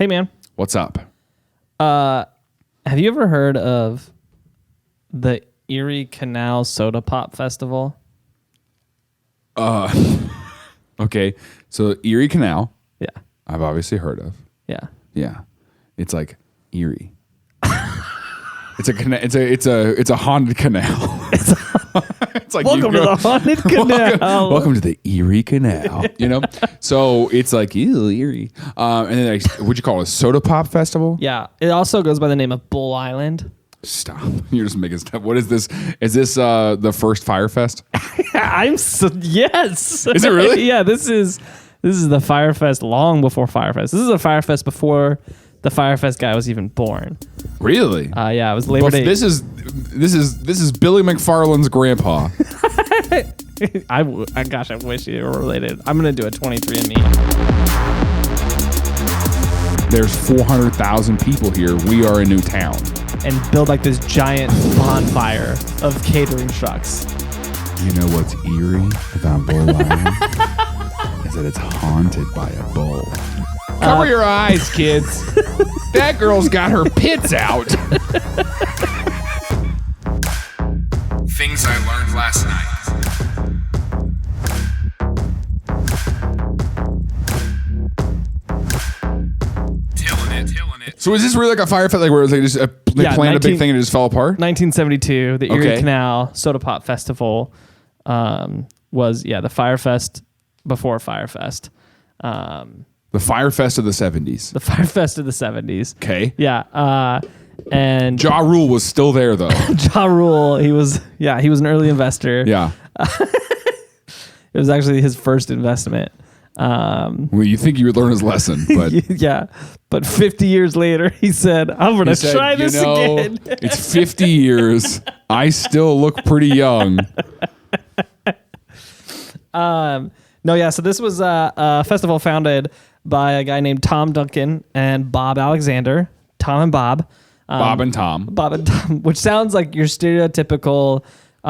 Hey, man. What's up? Have you ever heard of the Erie Canal Soda Pop Festival? Okay, so Erie Canal, Yeah. I've obviously heard of. Yeah. Yeah, it's like Erie. It's a haunted canal. It's like Welcome to the haunted canal. Welcome to the Erie Canal. So it's like ew, Erie. And then would you call it a soda pop festival? Yeah. It also goes by the name of Bull Island. Stop! You're just making stuff. What is this? Is this the first Fyre Fest? Yes. Is it really? Yeah. This is the Fyre Fest long before Fyre Fest. This is a Fyre Fest before the Fyre Fest guy was even born. Really? Yeah. It was Labor Day. This is Billy McFarland's grandpa. Gosh, I wish you were related. I'm gonna do a 23andMe. There's 400,000 people here. We are a new town. And build like this giant bonfire of catering trucks. You know what's eerie about Bull Island? Is that it's haunted by a bull. Cover your eyes, kids. That girl's got her pits out. Things I learned last night. TILLN it. So is this really like a Fyre Fest, like where it was like just they planned a big thing and it just fell apart? 1972, the Erie Canal Soda Pop Festival was the Fyre Fest before Fyre Fest. The Fyre Fest of the 70s. The Fyre Fest of the 70s. Okay. Yeah. And Ja Rule was still there though. Ja Rule, he was an early investor. Yeah. It was actually his first investment. Well, you think you would learn his lesson, but yeah. But 50 years later, he said, "I'm going to try this again." It's 50 years. I still look pretty young. No, yeah. So this was a festival founded by a guy named Tom Duncan and Bob Alexander. Tom and Bob. Bob and Tom, which sounds like your stereotypical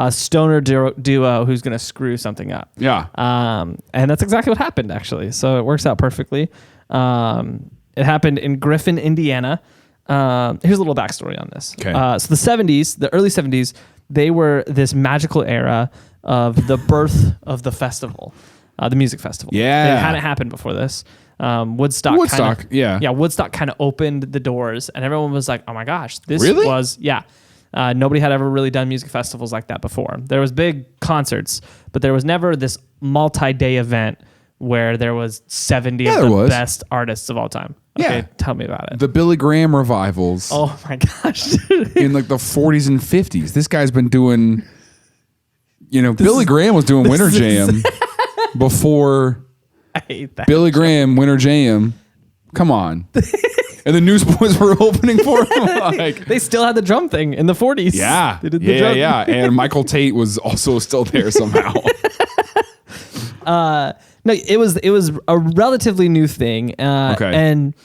stoner duo who's going to screw something up. Yeah. And that's exactly what happened, actually. So it works out perfectly. It happened in Griffin, Indiana. Here's a little backstory on this. Okay. So the early 70s, they were this magical era of the birth of the festival, the music festival. Yeah. It hadn't happened before this. Woodstock, Woodstock kind of opened the doors, and everyone was like, "Oh my gosh, this really? was." Nobody had ever really done music festivals like that before. There was big concerts, but there was never this multi-day event where there was 70 of the best artists of all time. Okay, tell me about it. The Billy Graham revivals. Oh my gosh. In like the 40s and 50s. This guy's been doing, Billy Graham was doing Winter Jam before I hate that. Billy Graham, Winter Jam. Come on. And the Newsboys were opening for him. They still had the drum thing in the 40s. Yeah. They did the drum. Yeah. And Michael Tate was also still there somehow. No, it was a relatively new thing. And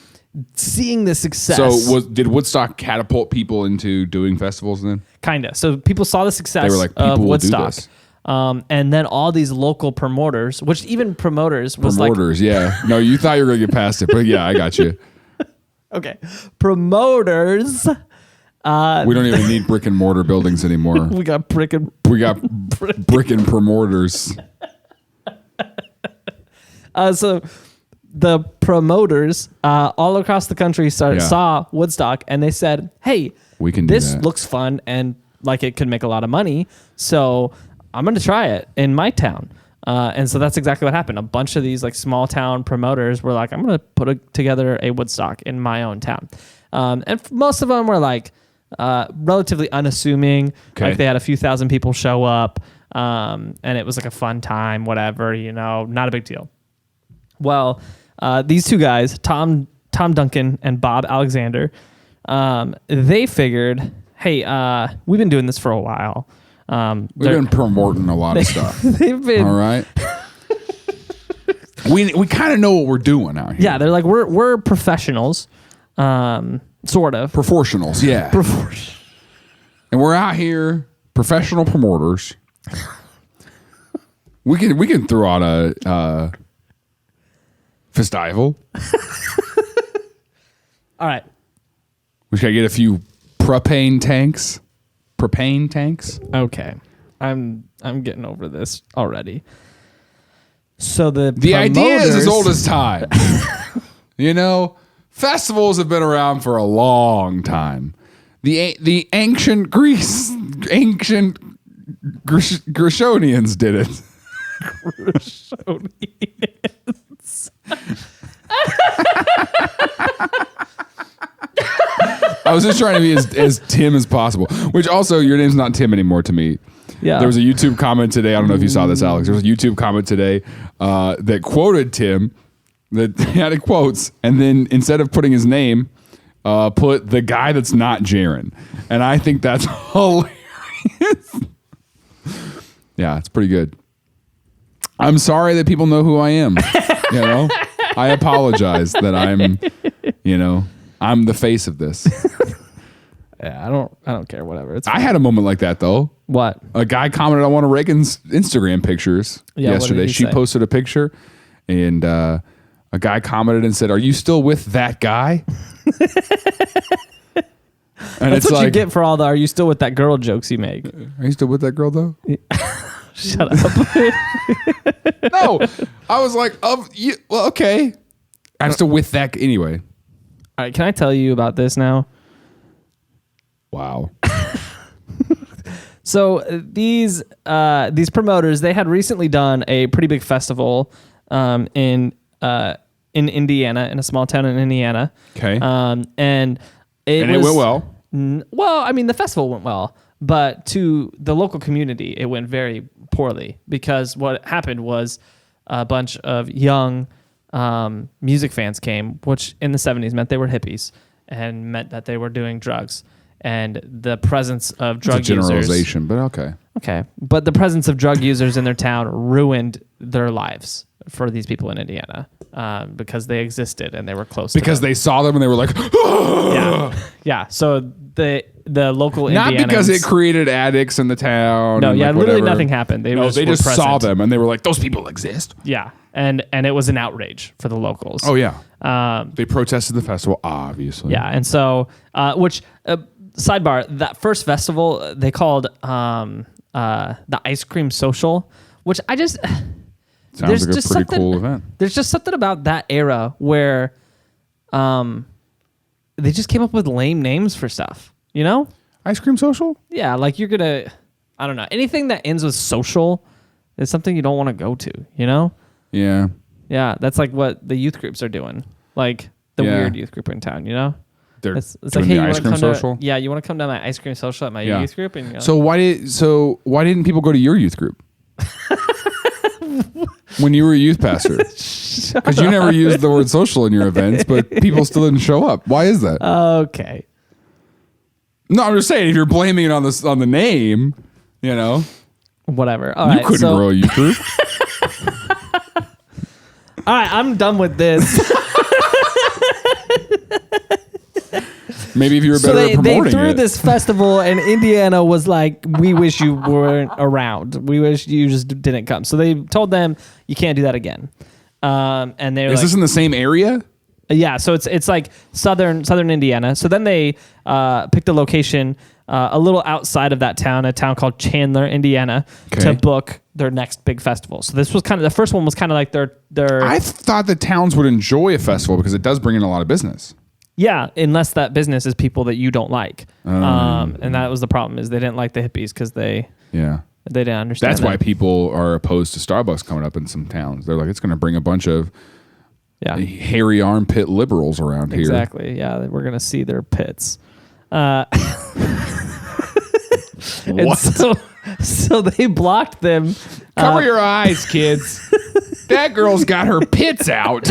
seeing the success. So did Woodstock catapult people into doing festivals then? Kinda. So people saw the success they were like, people of will Woodstock. Do this. And then all these local promoters, which even promoters was promoters, yeah. No, you thought you were going to get past it, but yeah, I got you. Okay. Promoters. We don't even need brick and mortar buildings anymore. We got brick and promoters. So the promoters all across the country saw Woodstock, and they said, "Hey, we can do this that. Looks fun and like it could make a lot of money. So I'm going to try it in my town." And so that's exactly what happened. A bunch of these like small town promoters were like, "I'm going to put together a Woodstock in my own town." And most of them were like relatively unassuming. Okay. Like they had a few thousand people show up, and it was like a fun time, whatever, not a big deal. Well, these two guys, Tom Duncan and Bob Alexander, they figured, hey, we've been doing this for a while. We've been promoting a lot of stuff. They've been all right. We kind of know what we're doing out here. Yeah, they're like we're professionals, sort of professionals. Yeah, and we're out here, professional promoters. We can throw out a festival. All right. We gotta get a few propane tanks. Okay. I'm getting over this already. So the idea is as old as time. You know, festivals have been around for a long time. The ancient Grishonians did it. Grishonians. I was just trying to be as Tim as possible. Which also, your name's not Tim anymore to me. Yeah. There was a YouTube comment today. I don't know if you saw this, Alex. There was a YouTube comment today that quoted Tim. That had quotes, and then instead of putting his name, put the guy that's not Jaron. And I think that's hilarious. Yeah, it's pretty good. I'm sorry that people know who I am. You know, I apologize that I'm the face of this. Yeah, I don't care. Whatever. It's I fine. had a moment like that though. What? A guy commented on one of Reagan's Instagram pictures yesterday. She posted a picture, and a guy commented and said, "Are you still with that guy?" And That's what you get for all the "Are you still with that girl" jokes you make. Are you still with that girl though? Shut up. No, I was like, well, okay. I'm still with that anyway. All right, can I tell you about this now? Wow. So these promoters, they had recently done a pretty big festival in Indiana, in a small town in Indiana. Okay. And it went well. Well, I mean, the festival went well, but to the local community, it went very poorly because what happened was a bunch of young music fans came, which in the 70s meant they were hippies and meant that they were doing drugs. And the presence of drug it's a users. generalization, but okay. Okay. But the presence of drug users in their town ruined their lives for these people in Indiana because they existed and they were close because to them. they saw them and they were like, Yeah. So the local not Indianans, because it created addicts in the town. No, and yeah, like literally whatever. nothing happened. They they were just saw present. them and they were like, those people exist. Yeah. And it was an outrage for the locals. Oh, yeah. They protested the festival, obviously. Yeah. And so, sidebar, that first festival they called the Ice Cream Social, which I just Sounds like a pretty cool event. There's just something about that era where they just came up with lame names for stuff, you know? Ice Cream Social? Yeah, like you're gonna, I don't know, anything that ends with social is something you don't want to go to, you know? Yeah. Yeah, that's like what the youth groups are doing, like the weird youth group in town, you know? They're It's doing like, hey, the you ice want cream to come social? to? Yeah, you want to come to my ice cream social at my youth group? And you're So why didn't people go to your youth group when you were a youth pastor? Because you never used the word social in your events, but people still didn't show up. Why is that? Okay. No, I'm just saying if you're blaming it on the name, you know, Whatever. All you right, couldn't grow a youth group. All right, I'm done with this. Maybe if you were better at they promoting threw it. this festival, and Indiana was like, "We wish you weren't around. We wish you just didn't come." So they told them, "You can't do that again." And they're Is like, this in the same area? Yeah, so it's like southern Indiana. So then they picked a location a little outside of that town, a town called Chandler, Indiana, to book their next big festival. So this was kind of the first one was kind of like their. I thought the towns would enjoy a festival because it does bring in a lot of business. Yeah, unless that business is people that you don't like, and that was the problem is they didn't like the hippies because they didn't understand. That's why people are opposed to Starbucks coming up in some towns. They're like, it's going to bring a bunch of hairy armpit liberals around here. Exactly. Yeah, we're gonna see their pits. What? So they blocked them. Cover your eyes, kids. That girl's got her pits out.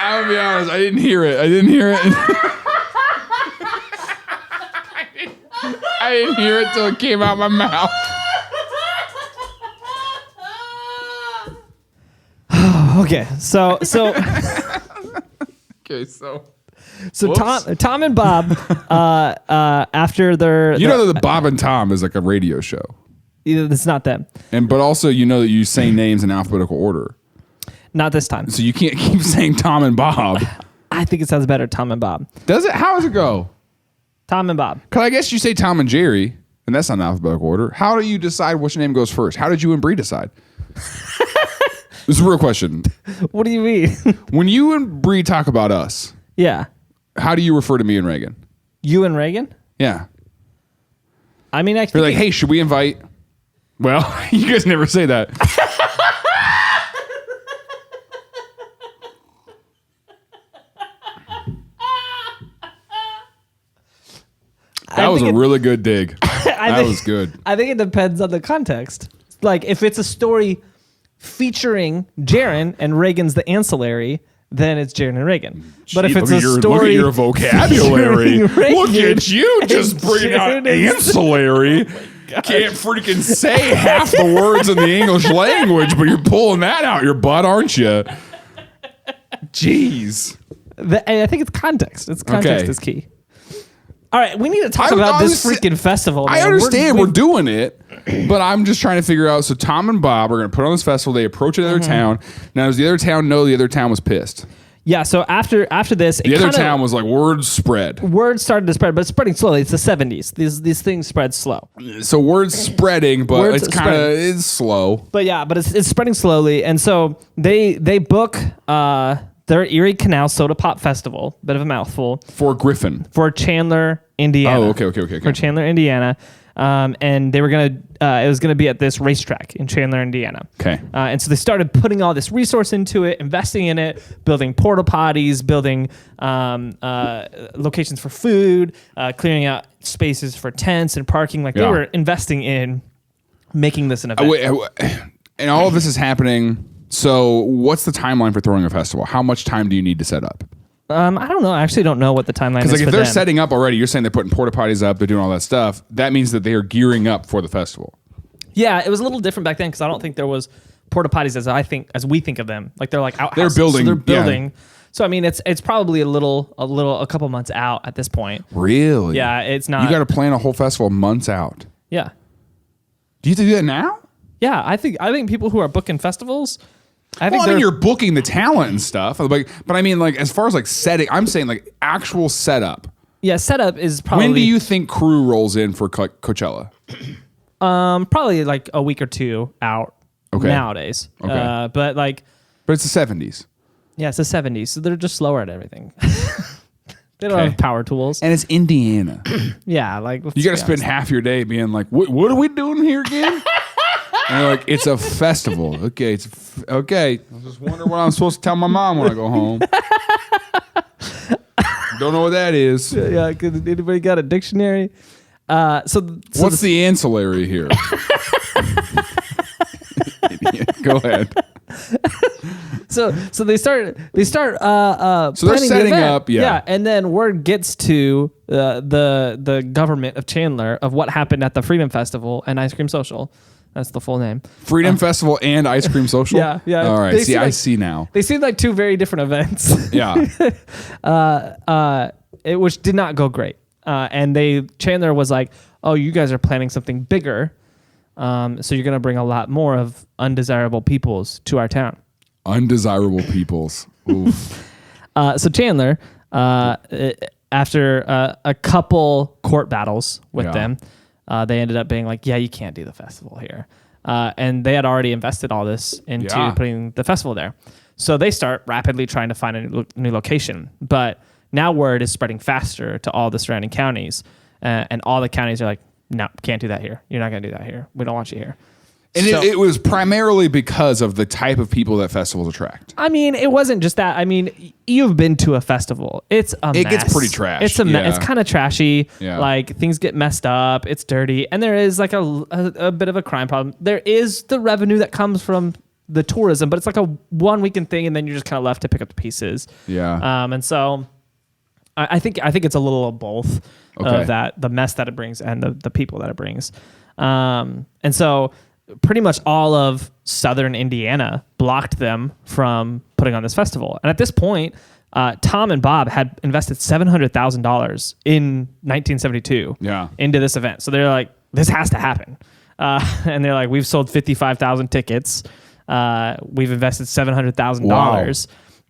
I'm gonna be honest, I didn't hear it. I didn't hear it till it came out my mouth. Okay, so Okay, so So Tom and Bob, after their, that Bob and Tom is like a radio show. It's not them. But also that you say names in alphabetical order. Not this time. So you can't keep saying Tom and Bob. I think it sounds better, Tom and Bob. Does it? How does it go? Tom and Bob. Because I guess you say Tom and Jerry, and that's not in alphabetical order. How do you decide which name goes first? How did you and Bree decide? This is a real question. What do you mean? When you and Bree talk about us, Yeah. how do you refer to me and Reagan? You and Reagan? Yeah. I mean, You're like, hey, should we invite? Well, you guys never say that. That was a really good dig. That was good. I think it depends on the context. Like, if it's a story featuring Jaron and Reagan's the ancillary, then it's Jaron and Reagan. But if it's a story... Look at your vocabulary. Reagan Look at you just bringing out Jaron ancillary. Can't freaking say half the words in the English language, but you're pulling that out your butt, aren't you? Jeez. I think it's context. Context is key. All right, we need to talk about this freaking festival. Man. I understand we're doing it, but I'm just trying to figure out. So Tom and Bob are going to put on this festival. They approach another town. Now, does the other town know the other town was pissed? Yeah, so after this... The other town was like, word spread. Word started to spread, but it's spreading slowly. It's the 70s. These things spread slow. So word's spreading, but it's kind of it's slow. But yeah, but it's spreading slowly. And so they book... their Erie Canal Soda Pop Festival, bit of a mouthful. For Griffin. For Chandler, Indiana. Oh, okay. For Chandler, Indiana. And they were it was gonna be at this racetrack in Chandler, Indiana. Okay. And so they started putting all this resource into it, investing in it, building porta potties, building locations for food, clearing out spaces for tents and parking. Like they were investing in making this an event. And all of this is happening. So what's the timeline for throwing a festival? How much time do you need to set up? I don't know. I actually don't know what the timeline is. Because if for they're them. setting up already, you're saying they're putting porta potties up, they're doing all that stuff. That means that they are gearing up for the festival. Yeah, it was a little different back then because I don't think there was porta potties as we think of them. Like they're like outhouses. They're building. So they're building. Yeah. So I mean, it's probably a couple months out at this point. Really? Yeah, it's not. You got to plan a whole festival months out. Yeah. Do you have to do that now? Yeah, I think people who are booking festivals. I mean, you're booking the talent and stuff, but I mean, like as far as like setting, I'm saying like actual setup. Yeah, setup is probably. When do you think crew rolls in for Coachella? Probably like a week or two out. Okay. Nowadays. Okay. But it's the 70s. Yeah, it's the 70s, so they're just slower at everything. They don't have power tools, and it's Indiana. Yeah, like you got to spend half your day being like, "What are we doing here again?" And you're like, it's a festival. Okay, okay. I was just wondering what I'm supposed to tell my mom when I go home. Don't know what that is. Yeah, anybody got a dictionary? So what's the ancillary here? Go ahead. So they start. So they're setting up, yeah, and then word gets to the government of Chandler of what happened at the Freedom Festival and Ice Cream Social. That's the full name. Freedom Festival and Ice Cream Social? Yeah. All right. I see now. They seem like two very different events. Yeah. Which did not go great. And Chandler was like, oh, you guys are planning something bigger. So you're going to bring a lot more of undesirable peoples to our town. Undesirable peoples. Oof. So Chandler, after a couple court battles with them, they ended up being like, yeah, you can't do the festival here. And they had already invested all this into putting the festival there. So they start rapidly trying to find a new location. But now word is spreading faster to all the surrounding counties. And all the counties are like, no, can't do that here. You're not going to do that here. We don't want you here. And it was primarily because of the type of people that festivals attract. I mean, it wasn't just that. I mean, you've been to a festival. It gets pretty trash. It's it's kind of trashy. Yeah. Like things get messed up. It's dirty, and there is like a bit of a crime problem. There is the revenue that comes from the tourism, but it's like a 1 weekend thing, and then you're just kind of left to pick up the pieces. Yeah. And so I think it's a little of both of that, the mess that it brings and the people that it brings. And so pretty much all of southern Indiana blocked them from putting on this festival. And at this point, Tom and Bob had invested $700,000 in 1972 into this event. So they're like, this has to happen. And they're like, we've sold 55,000 tickets. We've invested $700,000. Wow.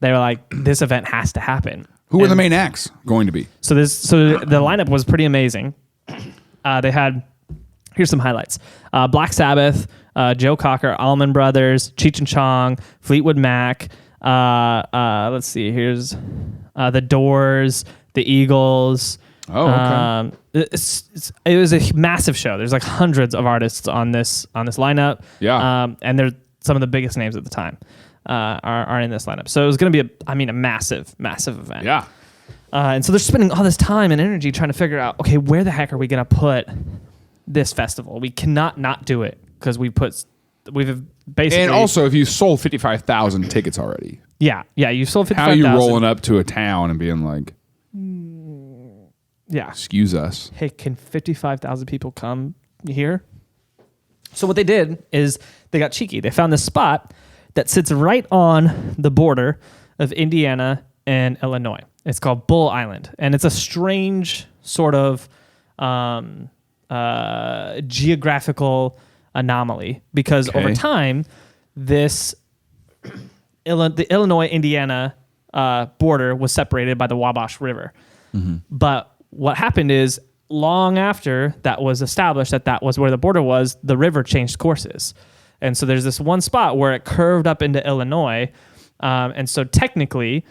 They were like, this event has to happen. Who were the main acts going to be? So the lineup was pretty amazing. They had, here's some highlights. Black Sabbath, Joe Cocker, Allman Brothers, Cheech and Chong, Fleetwood Mac. Let's see. Here's the Doors, the Eagles. Oh, okay. It was a massive show. There's like hundreds of artists on this lineup. Yeah. And they're some of the biggest names at the time are in this lineup. So it was going to be a massive, massive event. Yeah. And so they're spending all this time and energy trying to figure out, okay, where the heck are we going to put this festival? We cannot not do it because we've basically. And also, if you sold 55,000 tickets already. Yeah, you sold 55,000. How are you rolling up to a town and being like, yeah, excuse us. Hey, can 55,000 people come here? So what they did is they got cheeky. They found this spot that sits right on the border of Indiana and Illinois. It's called Bull Island, and it's a strange sort of geographical anomaly because over time, the Illinois-Indiana border was separated by the Wabash River. Mm-hmm. But what happened is long after that was established that was where the border was, the river changed courses. And so there's this one spot where it curved up into Illinois. And so technically,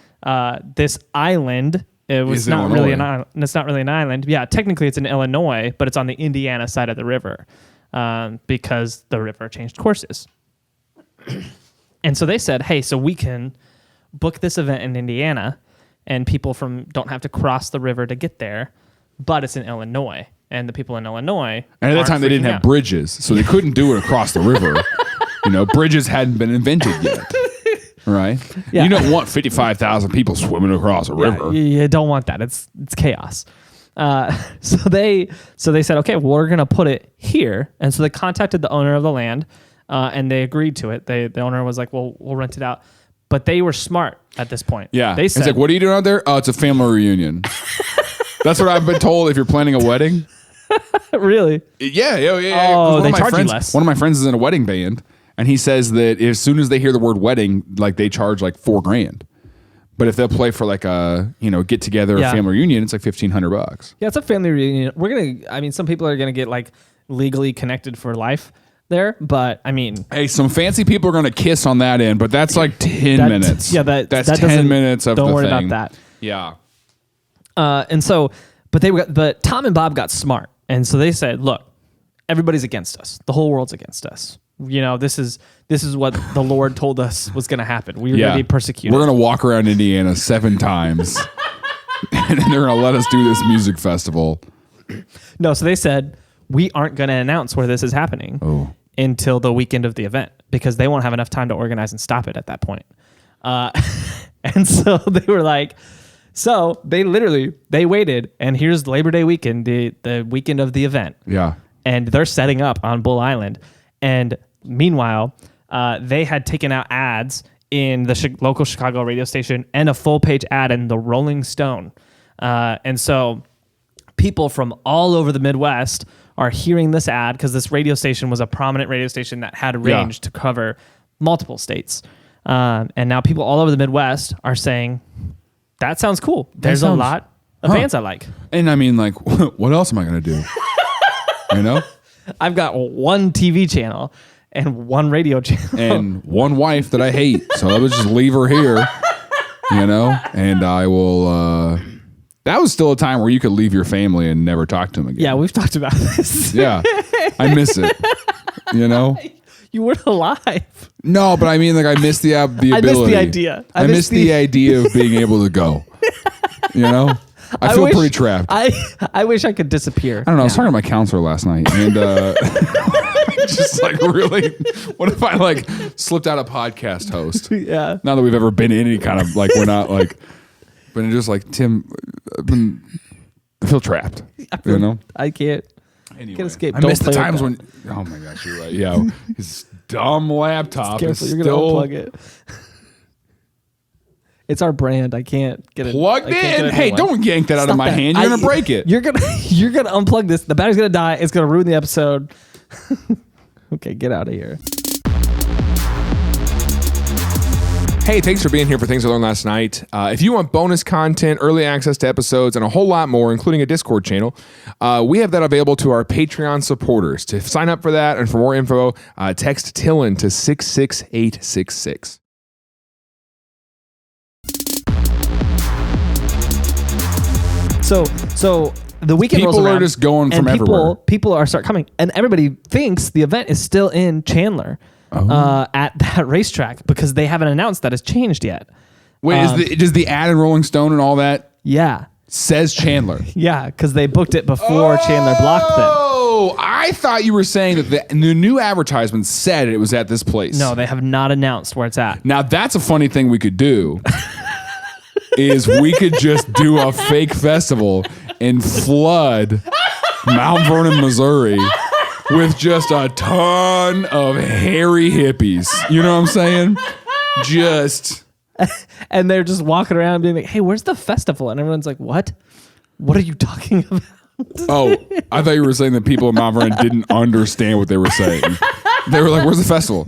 this island, it's not really an island. Yeah, technically it's in Illinois, but it's on the Indiana side of the river because the river changed courses. And so they said, hey, so we can book this event in Indiana and people don't have to cross the river to get there, but it's in Illinois. And the people in Illinois. And at that time, they didn't have bridges, so they couldn't do it across the river. Bridges hadn't been invented yet. Right? Yeah. You don't want 55,000 people swimming across a river. You don't want that. It's chaos. So they said, okay, well, we're going to put it here. And so they contacted the owner of the land, and they agreed to it. The owner was like, well, we'll rent it out. But they were smart at this point. Yeah. They said, it's like, what are you doing out there? Oh, it's a family reunion. That's what I've been told if you're planning a wedding. Really? Yeah. Oh, they charge you less. One of my friends is in a wedding band, and he says that as soon as they hear the word wedding, like they charge like $4,000. But if they'll play for like a get together, a family reunion, it's like $1,500. Yeah, it's a family reunion. Some people are gonna get like legally connected for life there, but hey, some fancy people are gonna kiss on that end, but that's like 10 minutes. Yeah, that's 10 minutes of the thing. Don't worry about that. Yeah. But Tom and Bob got smart, and so they said, look, everybody's against us. The whole world's against us. This is what the Lord told us was going to happen. We were going to be persecuted. We're going to walk around Indiana 7 times, and then they're going to let us do this music festival. No, so they said, we aren't going to announce where this is happening until the weekend of the event because they won't have enough time to organize and stop it at that point. And so they were like, so they waited, and here's Labor Day weekend, the weekend of the event. Yeah. And they're setting up on Bull Island. And meanwhile, they had taken out ads in the local Chicago radio station and a full-page ad in the Rolling Stone. And so people from all over the Midwest are hearing this ad because this radio station was a prominent radio station that had a range to cover multiple states. And now people all over the Midwest are saying, that sounds cool. There's a lot of bands I like. And what else am I going to do? I've got one TV channel and one radio channel. And one wife that I hate. So I would just leave her here, and I will... that was still a time where you could leave your family and never talk to them again. Yeah, we've talked about this. Yeah. I miss it. You weren't alive. No, but I miss the ability. I miss the idea. I miss the idea of being able to go. I feel pretty trapped. I wish I could disappear. I don't know. I was talking to my counselor last night, and just really, what if I slipped out a podcast host? Yeah. Not that we've ever been in any kind of we're not but it's just Tim, I feel trapped. I can't. Anyway, can't escape. I miss the times when. Oh my gosh, you're right. Yeah, his dumb laptop is you're still. gonna unplug it. It's our brand. I can't get it Plugged in. Hey, don't yank that out Stop of my that. hand. You're gonna break it. You're gonna unplug this. The battery's gonna die. It's gonna ruin the episode. Okay, get out of here. Hey, thanks for being here for Things I Learned Last Night. If you want bonus content, early access to episodes, and a whole lot more, including a Discord channel, we have that available to our Patreon supporters. To sign up for that and for more info, text TILLN to 66866. So the weekend rolls People around, are just going from everywhere. People are start coming, and everybody thinks the event is still in Chandler at that racetrack because they haven't announced that it's changed yet. Wait, does the ad in Rolling Stone and all that Yeah, says Chandler? yeah, because they booked it before Chandler blocked them. Oh, I thought you were saying that the new advertisement said it was at this place. No, they have not announced where it's at. Now that's a funny thing we could do. Is we could just do a fake festival and flood Mount Vernon, Missouri with just a ton of hairy hippies. You know what I'm saying? Just. And they're just walking around being like, hey, where's the festival? And everyone's like, what? What are you talking about? Oh, I thought you were saying that people in Mount Vernon didn't understand what they were saying. They were like, where's the festival?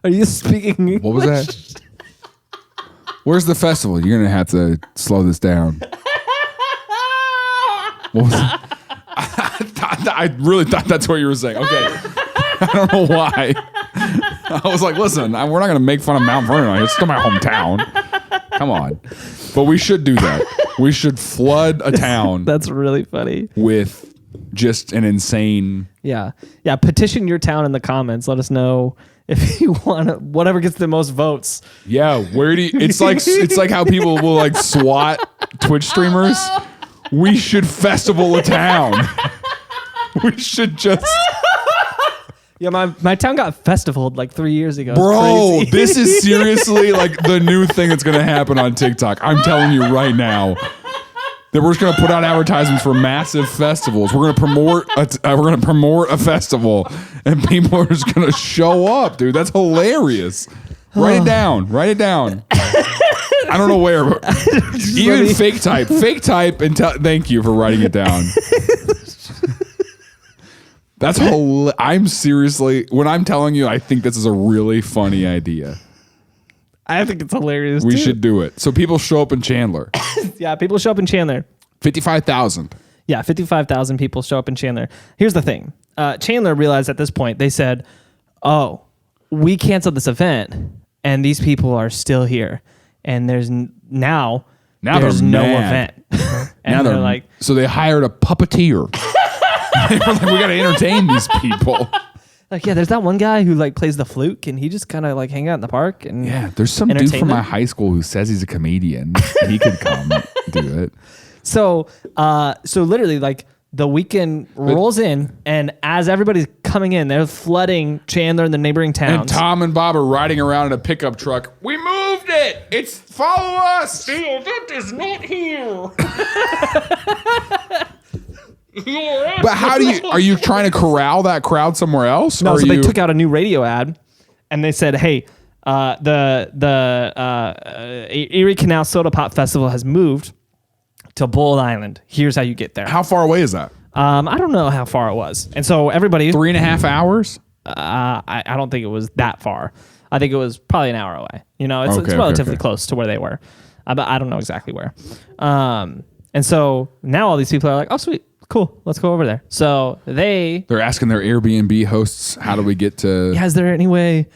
Are you speaking English? What was that? Where's the festival? You're going to have to slow this down. What was it? I really thought that's what you were saying. Okay. I don't know why. I was like, listen, we're not going to make fun of Mount Vernon. It's still my hometown. Come on. But we should do that. We should flood a town. That's really funny. With just an insane. Yeah. Yeah. Petition your town in the comments. Let us know if you want to, whatever gets the most votes. Yeah. Where do you, it's like how people will like SWAT Twitch streamers. We should festival a town. We should just. Yeah, my town got festivaled like 3 years ago. Bro, this is seriously like the new thing that's going to happen on TikTok. I'm telling you right now that we're just going to put out advertisements for massive festivals. We're going to promote a festival and people are just going to show up, dude. That's hilarious. Write it down. I don't know where, but even fake type and thank you for writing it down. That's I'm seriously, when I'm telling you, I think this is a really funny idea. I think it's hilarious. We should do it. So people show up in Chandler. Yeah, people show up in Chandler. 55,000. Yeah, 55,000 people show up in Chandler. Here's the thing. Chandler realized at this point, they said, oh, we canceled this event and these people are still here. And there's now there's no event. And now they're like, so they hired a puppeteer. They were like, we got to entertain these people. Like, yeah, there's that one guy who like plays the flute. Can he just kind of like hang out in the park? And yeah, there's some dude from my high school who says he's a comedian. He could come do it. So literally like the weekend rolls in and as everybody's coming in, they're flooding Chandler and the neighboring towns. And Tom and Bob are riding around in a pickup truck. We moved it. It's follow us. The event is not here. But are you trying to corral that crowd somewhere else? No, so they took out a new radio ad and they said, hey, the Erie Canal Soda Pop Festival has moved to Bull Island. Here's how you get there. How far away is that? I don't know how far it was. And so everybody... 3.5 hours? I don't think it was that far. I think it was probably an hour away. You know, it's relatively close to where they were. But I don't know exactly where. And so now all these people are like, oh, sweet. Cool. Let's go over there. So they're asking their Airbnb hosts, how do we get to... Yeah, is there any way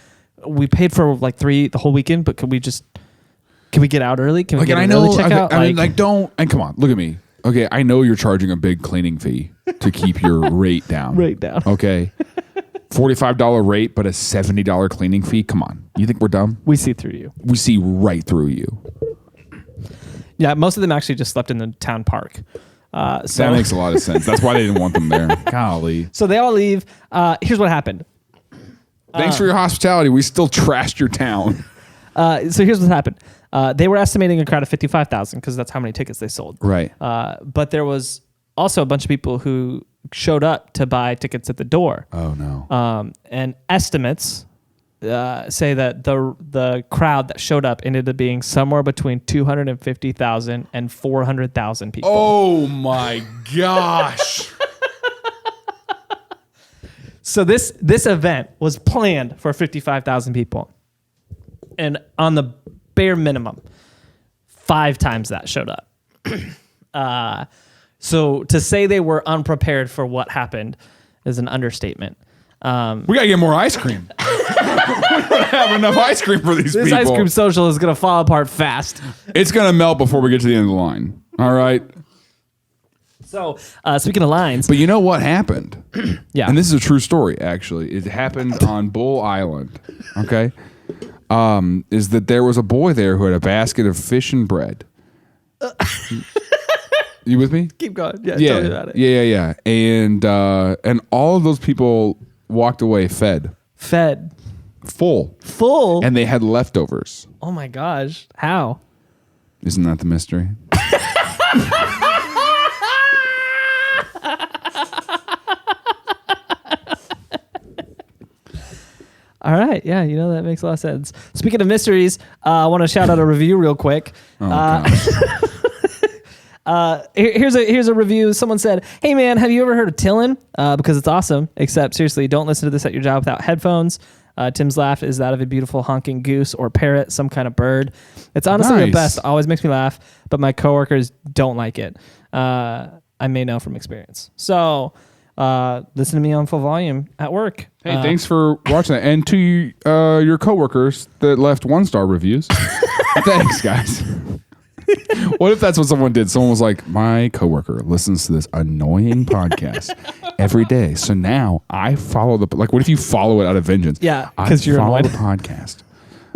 we paid for like the whole weekend, but can we get out early? Can we get an early checkout? I mean, don't, and come on, look at me. Okay, I know you're charging a big cleaning fee to keep your rate down. Okay. $45 rate, but a $70 cleaning fee. Come on. You think we're dumb? We see through you. We see right through you. Yeah, most of them actually just slept in the town park. So that makes a lot of sense. That's why they didn't want them there. Golly. So they all leave. Here's what happened. Thanks for your hospitality. We still trashed your town. So here's what happened. They were estimating a crowd of 55,000 because that's how many tickets they sold. Right. But there was also a bunch of people who showed up to buy tickets at the door. Oh, no. And estimates say that the crowd that showed up ended up being somewhere between 250,000 and 400,000 people. Oh my gosh. So this event was planned for 55,000 people. And on the bare minimum, 5 times that showed up. So to say they were unprepared for what happened is an understatement. We got to get more ice cream. We don't have enough ice cream for these This people. ice cream social is going to fall apart fast. It's going to melt before we get to the end of the line. All right. So speaking of lines. But you know what happened? Yeah. And this is a true story, actually. It happened on Bull Island. Okay. Is that there was a boy there who had a basket of fish and bread. You with me? Keep going. Yeah, tell me about it. Yeah. And all of those people walked away fed. Full. And they had leftovers. oh my gosh. How? Isn't that the mystery? All right. Yeah, that makes a lot of sense. Speaking of mysteries, I want to shout out a review real quick. Gosh. Here's a review. Someone said, "Hey man, have you ever heard of TILLN? Because it's awesome. Except seriously, don't listen to this at your job without headphones. Tim's laugh is that of a beautiful honking goose or parrot, some kind of bird. It's honestly the Nice. best. Always makes me laugh, but my coworkers don't like it. I may know from experience. So listen to me on full volume at work. Hey, thanks for watching that. And to your coworkers that left 1-star reviews. Thanks, guys. What if that's what someone did? Someone was like, my coworker listens to this annoying podcast every day. So now I follow what if you follow it out of vengeance? Yeah, I 'cause you're follow annoyed. the podcast.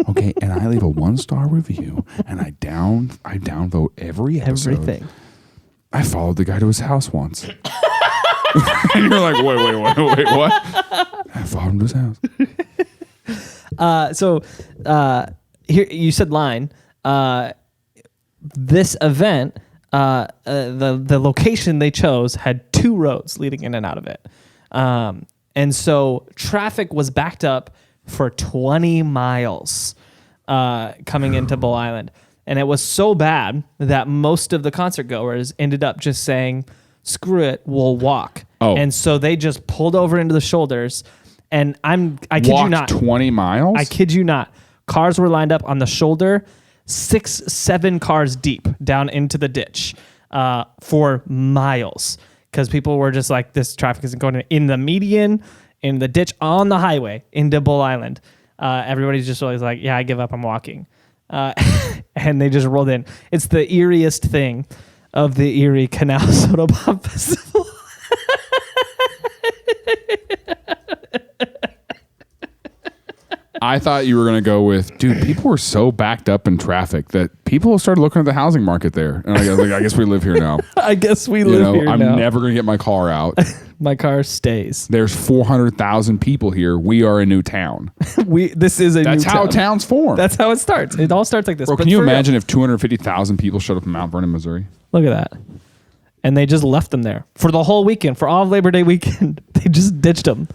Okay, and I leave a 1-star review and I downvote every episode. Everything. I followed the guy to his house once. And you're like, wait, what? I followed him to his house. So here you said line. This event, the location they chose had 2 roads leading in and out of it. And so traffic was backed up for 20 miles coming into Bull Island. And it was so bad that most of the concert goers ended up just saying, screw it, we'll walk. Oh. And so they just pulled over into the shoulders. And I kid you not. 20 miles? I kid you not. Cars were lined up on the shoulder, 6-7 cars deep down into the ditch for miles. Because people were just like, this traffic isn't going in the median, in the ditch, on the highway into Bull Island. Everybody's just always like, yeah, I give up, I'm walking. And they just rolled in. It's the eeriest thing of the Erie Canal Soda Pop Festival. I thought you were going to go with, dude, people were so backed up in traffic that people started looking at the housing market there. And I guess we live here now. I guess we live here I'm now. never going to get my car out. My car stays. There's 400,000 people here. We are a new town. This is a That's new how town. towns form. That's how it starts. It all starts like this. Bro, But can you for real, imagine if 250,000 people showed up in Mount Vernon, Missouri? Look at that. And they just left them there for the whole weekend, for all of Labor Day weekend. They just ditched them.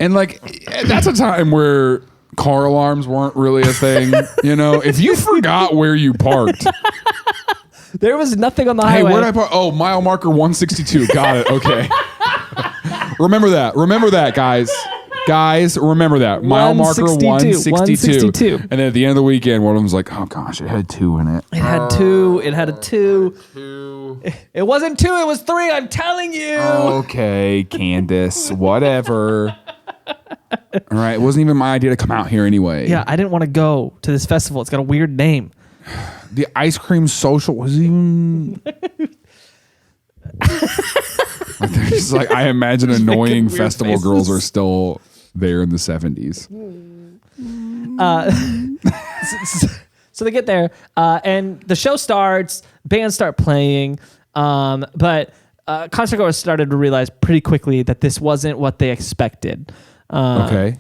And that's a time where car alarms weren't really a thing. If you forgot where you parked. There was nothing on the Hey, highway. where did I park? Oh, mile marker 162. Got it. Okay. Remember that, guys. Guys, remember that. Mile marker 162. And then at the end of the weekend, one of them was like, oh gosh, it had 2 in it. It had 2. It had a 2. It wasn't 2. It was 3. I'm telling you. Okay, Candace, whatever. All right, it wasn't even my idea to come out here anyway. Yeah, I didn't want to go to this festival. It's got a weird name. The ice cream social was even... There's I imagine annoying weird festival faces. girls are still there in the 70s. So they get there, and the show starts. Bands start playing, but concert goers started to realize pretty quickly that this wasn't what they expected. Okay.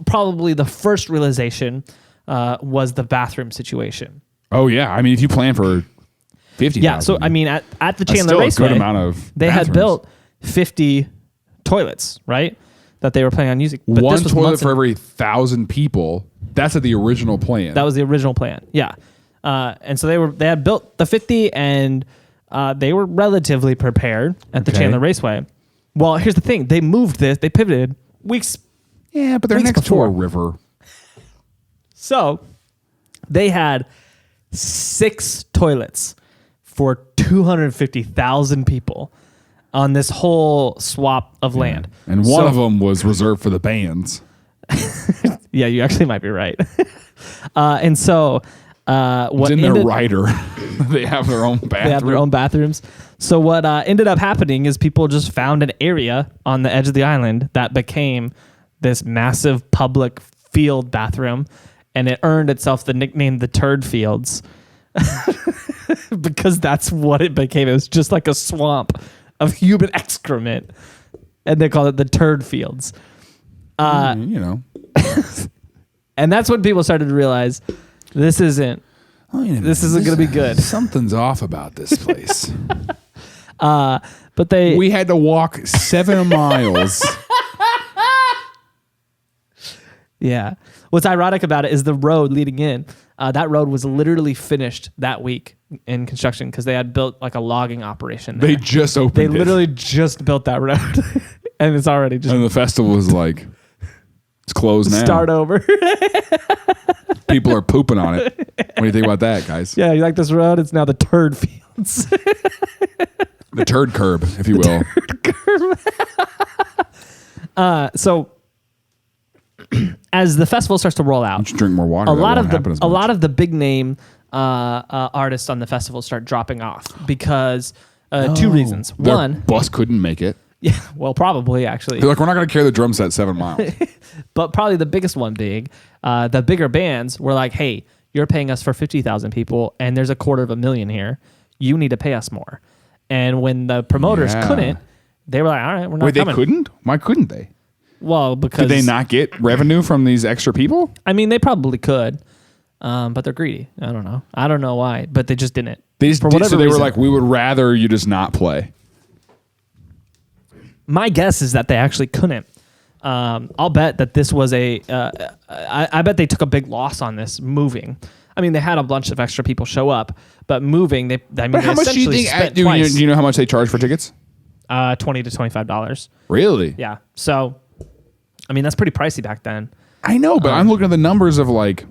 Probably the first realization was the bathroom situation. Oh, yeah. I mean, if you plan for 50,000. Yeah, so I mean, at the that's Chandler still Raceway, a good amount of they had bathrooms. built 50 toilets, right? that they were planning on using. But One this was toilet months for in- every 1,000 people. That's at the original plan. That was the original plan. Yeah. And so they had built the 50 and they were relatively prepared at the Okay. Chandler Raceway. Well, here's the thing. They moved this. They pivoted weeks. yeah, but they're weeks next before. to a river. So they had 6 toilets for 250,000 people on this whole swap of land. And one So- of them was reserved for the bands. Yeah, you actually might be right. And so what It's in their ended, rider. They have their own bathroom. they have their own bathrooms. So what ended up happening is people just found an area on the edge of the island that became this massive public field bathroom, and it earned itself the nickname the Turd Fields because that's what it became. It was just like a swamp of human excrement, and they called it the Turd Fields. You know. And that's when people started to realize this isn't This isn't going to be good. Something's off about this place. But they We had to walk 7 miles. Yeah. What's ironic about it is the road leading in. That road was literally finished that week in construction because they had built like a logging operation there. They just opened They it. literally just built that road. And it's already just And the festival was like, it's closed now. start over. People are pooping on it. What do you think about that, guys? Yeah, you like this road? It's now the Turd Fields. The turd curb, if you will. So as the festival starts to roll out, You should drink more water. a That lot won't of happen as a much. lot of the big name artists on the festival start dropping off because two reasons. Their One, bus couldn't make it. yeah, well, probably actually, They're like, we're not going to carry the drum set 7 miles. but probably the biggest one being the bigger bands were like, "Hey, you're paying us for 50,000 people, and there's 250,000 here. You need to pay us more." And when the promoters Yeah. couldn't, they were like, "All right, we're not Wait, they coming." couldn't? Why couldn't they? Well, because Did they not get revenue from these extra people? I mean, they probably could, but they're greedy. I don't know. I don't know why, but they just didn't. They just For did, whatever so they were reason. like, we would rather you just not play. My guess is that they actually couldn't. I'll bet that this was I bet they took a big loss on this moving. I mean, they had a bunch of extra people show up, but moving, they But they how much do you essentially think? spent Do twice, you know how much they charge for tickets? $20 to $25. Really? Yeah. So, I mean, that's pretty pricey back then. I know, but I'm looking at the numbers of like,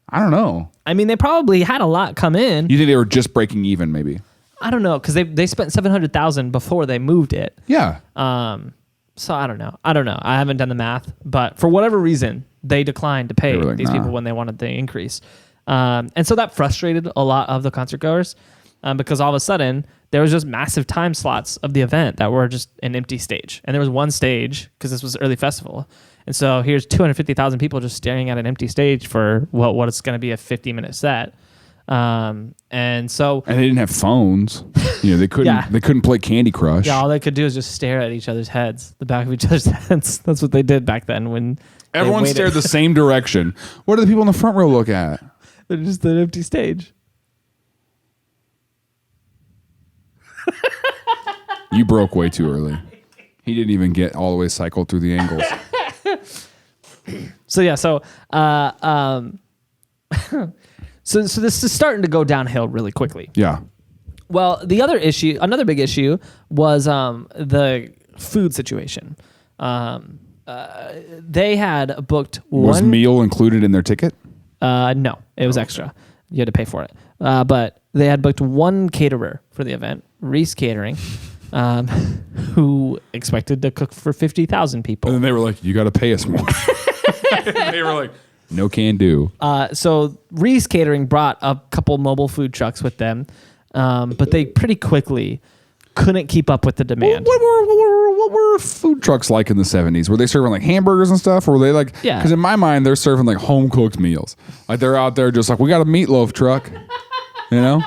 I don't know. I mean, they probably had a lot come in. You think they were just breaking even, maybe? I don't know because they spent $700,000 before they moved it. Yeah. So I don't know. I haven't done the math, but for whatever reason, they declined to pay They were like, these nah. people when they wanted the increase. And so that frustrated a lot of the concert goers because all of a sudden there was just massive time slots of the event that were just an empty stage. And there was one stage because this was early festival. And so here's 250,000 people just staring at an empty stage for what is going to be a 50-minute set. And so And they didn't have phones. You know, they couldn't. Yeah. They couldn't play Candy Crush. yeah, all they could do is just stare at each other's heads, the back of each other's heads. That's what they did back then when they Everyone waited. stared the same direction. What do the people in the front row look at? They're just an empty stage. You broke way too early. He didn't even get all the way cycled through the angles. So yeah, so so this is starting to go downhill really quickly. Yeah. Well, another big issue was the food situation. They had booked Was one. meal included in their ticket? No, it was extra. You had to pay for it. But they had booked one caterer for the event, Reese Catering, who expected to cook for 50,000 people. And then they were like, you got to pay us more. They were like, no can do. So Reese Catering brought a couple mobile food trucks with them, but they pretty quickly couldn't keep up with the demand. What were food trucks like in the 70s? Were they serving like hamburgers and stuff? Or were they like, Yeah. because in my mind, they're serving like home cooked meals. Like they're out there just like, we got a meatloaf truck, you know?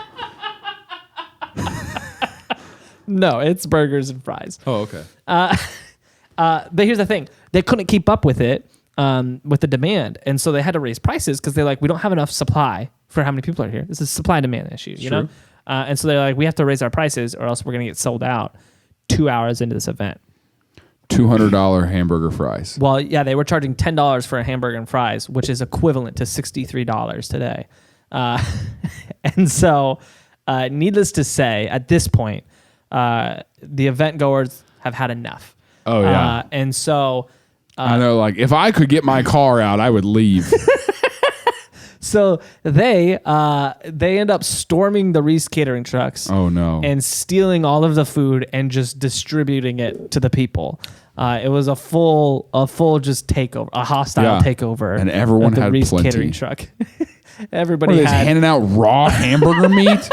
No, it's burgers and fries. Oh, okay. But here's the thing: they couldn't keep up with it, with the demand, and so they had to raise prices because they're like, we don't have enough supply for how many people are here. This is a supply demand issue, you know. And so they're like, we have to raise our prices, or else we're gonna get sold out 2 hours into this event. $200 hamburger fries. Well, yeah, they were charging $10 for a hamburger and fries, which is equivalent to $63 today. And so, needless to say, at this point, the event goers have had enough. Oh, yeah. And so... I know, like, if I could get my car out, I would leave. So they end up storming the Reese catering trucks. Oh, no. And stealing all of the food and just distributing it to the people. It was a full just takeover, a hostile takeover. And everyone of the had Reese plenty. catering truck. Everybody What are they had handing out raw hamburger meat?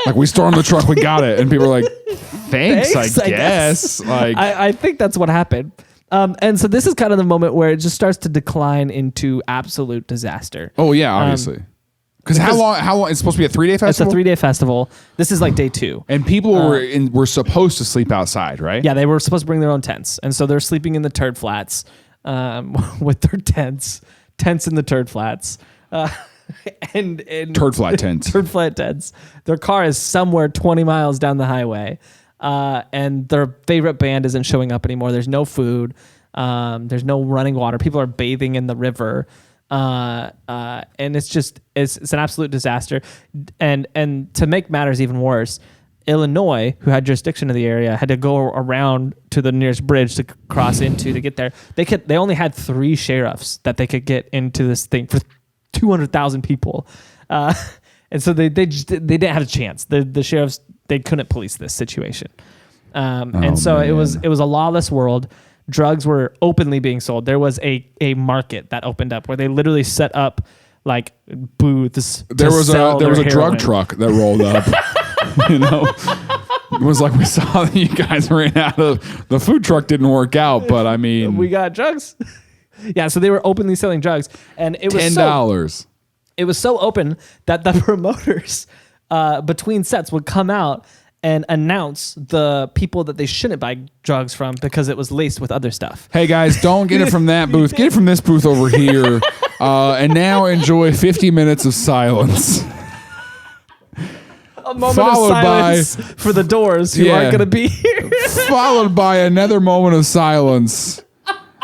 Like, we stormed the truck, we got it. And people are like, thanks, I guess. Like, I think that's what happened. And so this is kind of the moment where it just starts to decline into absolute disaster. oh, yeah, obviously. Because how long? It's supposed to be a 3-day festival? It's a 3-day festival. This is like day 2. And people were supposed to sleep outside, right? Yeah, they were supposed to bring their own tents. And so they're sleeping in the turd flats with their tents in the turd flats. And Turd flat tents. Turd flat tents. Their car is somewhere 20 miles down the highway. And their favorite band isn't showing up anymore. There's no food. There's no running water. People are bathing in the river. And it's an absolute disaster. And to make matters even worse, Illinois, who had jurisdiction of the area, had to go around to the nearest bridge to cross into to get there. They only had 3 sheriffs that they could get into this thing for 200,000 people. And so they didn't have a chance. The sheriffs, they couldn't police this situation. And so man. it was a lawless world. Drugs were openly being sold. There was a market that opened up where they literally set up like booths. There was a drug truck that rolled up. You know, it was like we saw that you guys ran out of the food truck didn't work out, but I mean, we got drugs. Yeah, so they were openly selling drugs, and it was $10. It was so open that the promoters between sets would come out and announce the people that they shouldn't buy drugs from because it was laced with other stuff. Hey guys, don't get it from that booth. Get it from this booth over here. And now enjoy 50 minutes of silence. A moment of silence for the Doors who aren't going to be here. Followed by another moment of silence.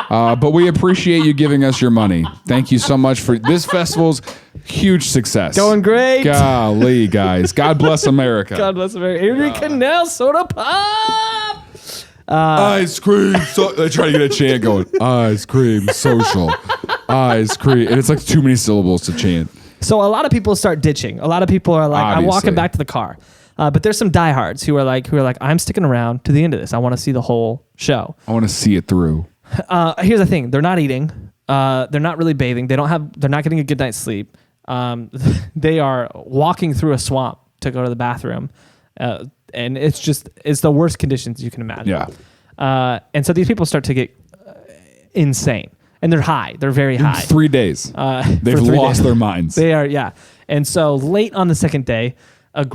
But we appreciate you giving us your money. Thank you so much for this festival's huge success. Going great. Golly, guys. God bless America. God bless America. Erie Canal Soda Pop. Ice cream. They try to get a chant going. Ice cream social. Ice cream. And it's like too many syllables to chant. So a lot of people start ditching. A lot of people are like, Obviously. I'm walking back to the car. But there's some diehards who are like, I'm sticking around to the end of this. I want to see the whole show. I want to see it through. Here's the thing: they're not eating. They're not really bathing. They're not getting a good night's sleep. They are walking through a swamp to go to the bathroom, and it's the worst conditions you can imagine. Yeah. And so these people start to get insane, and they're high. They're very high. 3 days. They've for 3 lost days. their minds. They are, yeah. And so late on the second day, a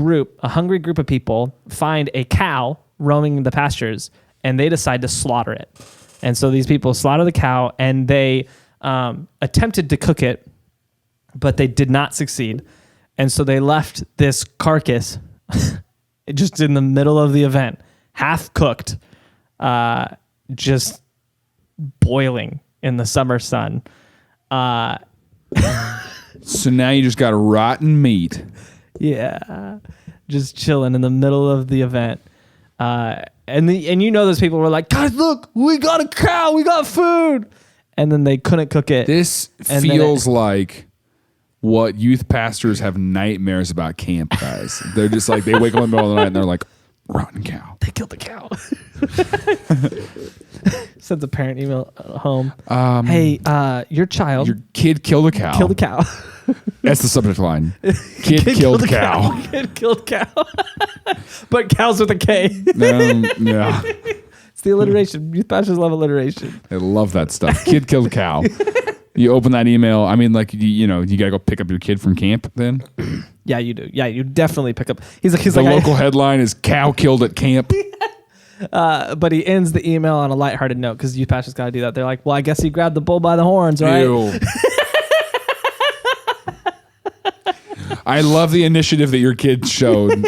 hungry group of people find a cow roaming the pastures, and they decide to slaughter it. And so these people slaughter the cow, and they attempted to cook it, but they did not succeed. And so they left this carcass just in the middle of the event, half cooked, just boiling in the summer sun. So now you just got rotten meat. Yeah, just chilling in the middle of the event. And you know those people were like, guys, look, we got a cow, we got food. And then they couldn't cook it. This feels like what youth pastors have nightmares about camp, guys. They're just like, they wake up in the middle of the night and they're like, rotten cow. They killed the cow. Sends a parent email home. Hey, your child. Your kid killed a cow. Killed a cow. That's the subject line. Kid killed cow. Kid killed cow. But cows with a K. Yeah. It's the alliteration. Youth pastors love alliteration. They love that stuff. Kid killed cow. You open that email. I mean, like, you gotta go pick up your kid from camp then. Yeah, you do. Yeah, you definitely pick up. He's like, the local headline is cow killed at camp. But he ends the email on a lighthearted note because youth pastors got to do that. They're like, well, I guess he grabbed the bull by the horns, right? Ew. I love the initiative that your kid showed.